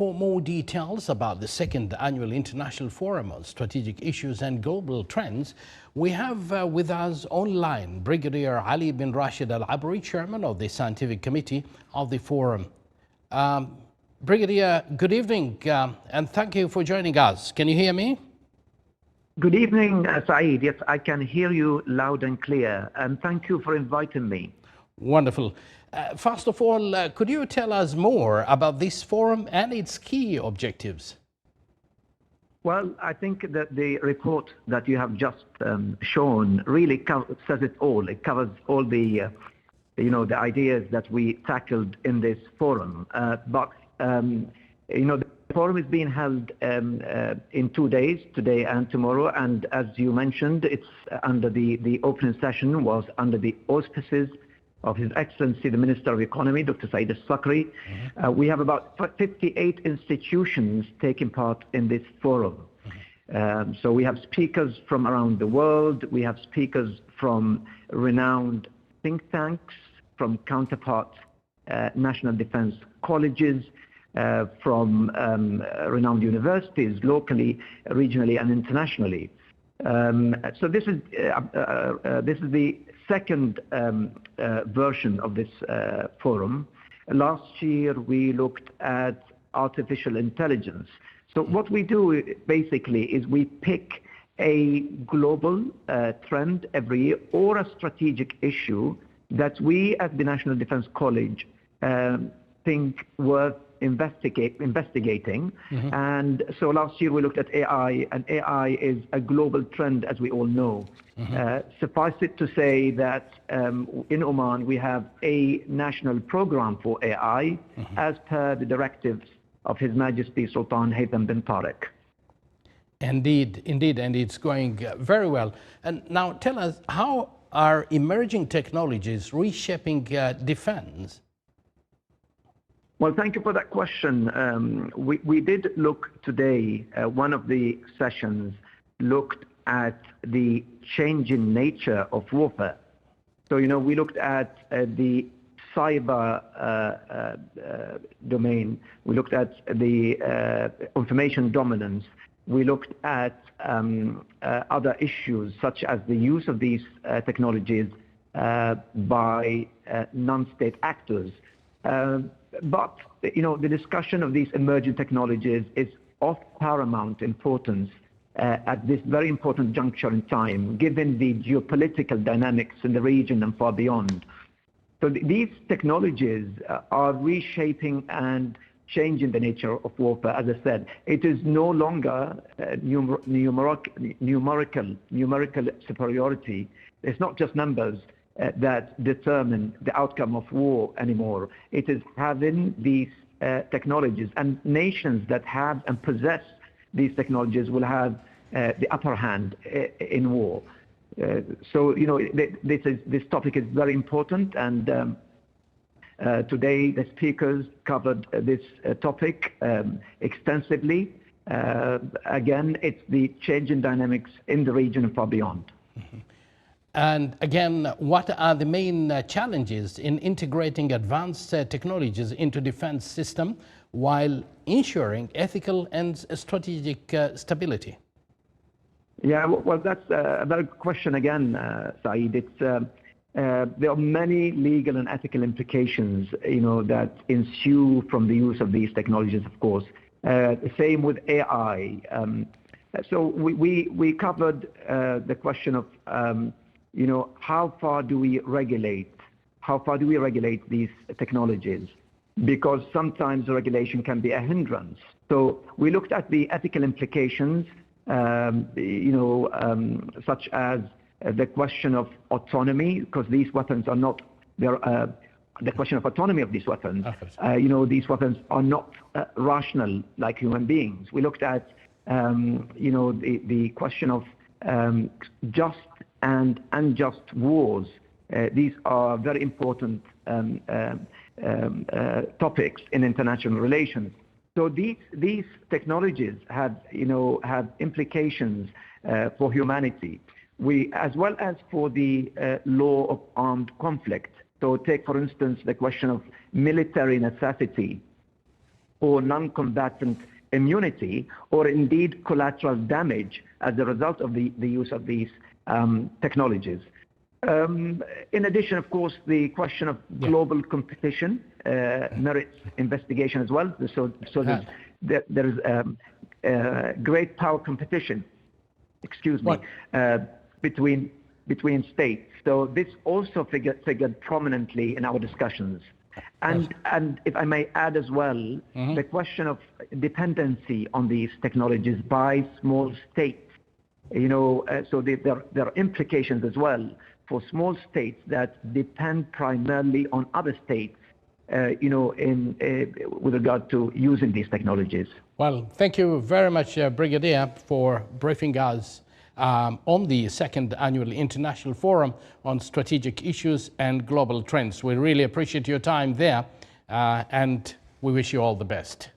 For more details about the second annual International Forum on Strategic Issues and Global Trends, we have with us online Brigadier Ali bin Rashid Al Abri, Chairman of the Scientific Committee of the Forum. Brigadier, good evening and thank you for joining us. Can you hear me? Good evening, Saeed. Yes, I can hear you loud and clear, and thank you for inviting me. Wonderful. First of all, could you tell us more about this forum and its key objectives? Well, I think that the report that you have just shown really says it all. It covers all the, the ideas that we tackled in this forum. The forum is being held in 2 days, today and tomorrow. And as you mentioned, it's under the opening session was under the auspices of His Excellency, the Minister of Economy, Dr. Saeed Al-Sakri. We have about 58 institutions taking part in this forum. So we have speakers from around the world. We have speakers from renowned think tanks, from counterpart national defense colleges, from renowned universities locally, regionally, and internationally. So this is the second version of this forum. Last year we looked at artificial intelligence. So what we do basically is we pick a global trend every year or a strategic issue that we at the National Defense College think worth investigating. And so last year we looked at AI, and AI is a global trend, as we all know. Suffice it to say that in Oman we have a national program for AI as per the directives of His Majesty Sultan Haytham bin Tariq. Indeed, and it's going very well. And now tell us, how are emerging technologies reshaping defense? Well, thank you for that question. We did look today, one of the sessions looked at the changing nature of warfare. So, we looked at the cyber domain. We looked at the information dominance. We looked at other issues such as the use of these technologies by non-state actors. But, the discussion of these emerging technologies is of paramount importance at this very important juncture in time, given the geopolitical dynamics in the region and far beyond. So these technologies are reshaping and changing the nature of warfare. As I said, it is no longer numerical superiority. It's not just numbers that determine the outcome of war anymore. It is having these technologies, and nations that have and possess these technologies will have the upper hand in war. So, this topic is very important, and today the speakers covered this topic extensively. Again, it's the changing dynamics in the region and far beyond. And again, what are the main challenges in integrating advanced technologies into defense system while ensuring ethical and strategic stability? Yeah, well, that's a very good question again, Saeed. There are many legal and ethical implications, that ensue from the use of these technologies, of course. Same with AI. So we covered the question of how far do we regulate these technologies? Because sometimes the regulation can be a hindrance. So we looked at the ethical implications, such as the question of autonomy, because these weapons are not, the question of autonomy of these weapons. These weapons are not rational like human beings. We looked at, the question of just and unjust wars. These are very important topics in international relations. So these technologies have implications for humanity. As well as for the law of armed conflict. So take, for instance, the question of military necessity. or non-combatant immunity, or indeed collateral damage as a result of the use of these technologies. In addition, of course, the question of global competition merits investigation as well. So there is great power competition, between states. So this also figured prominently in our discussions. And if I may add as well, the question of dependency on these technologies by small states. So there are implications as well for small states that depend primarily on other states, with regard to using these technologies. Well, thank you very much, Brigadier, for briefing us on the second annual International Forum on Strategic Issues and Global Trends. We really appreciate your time there, and we wish you all the best.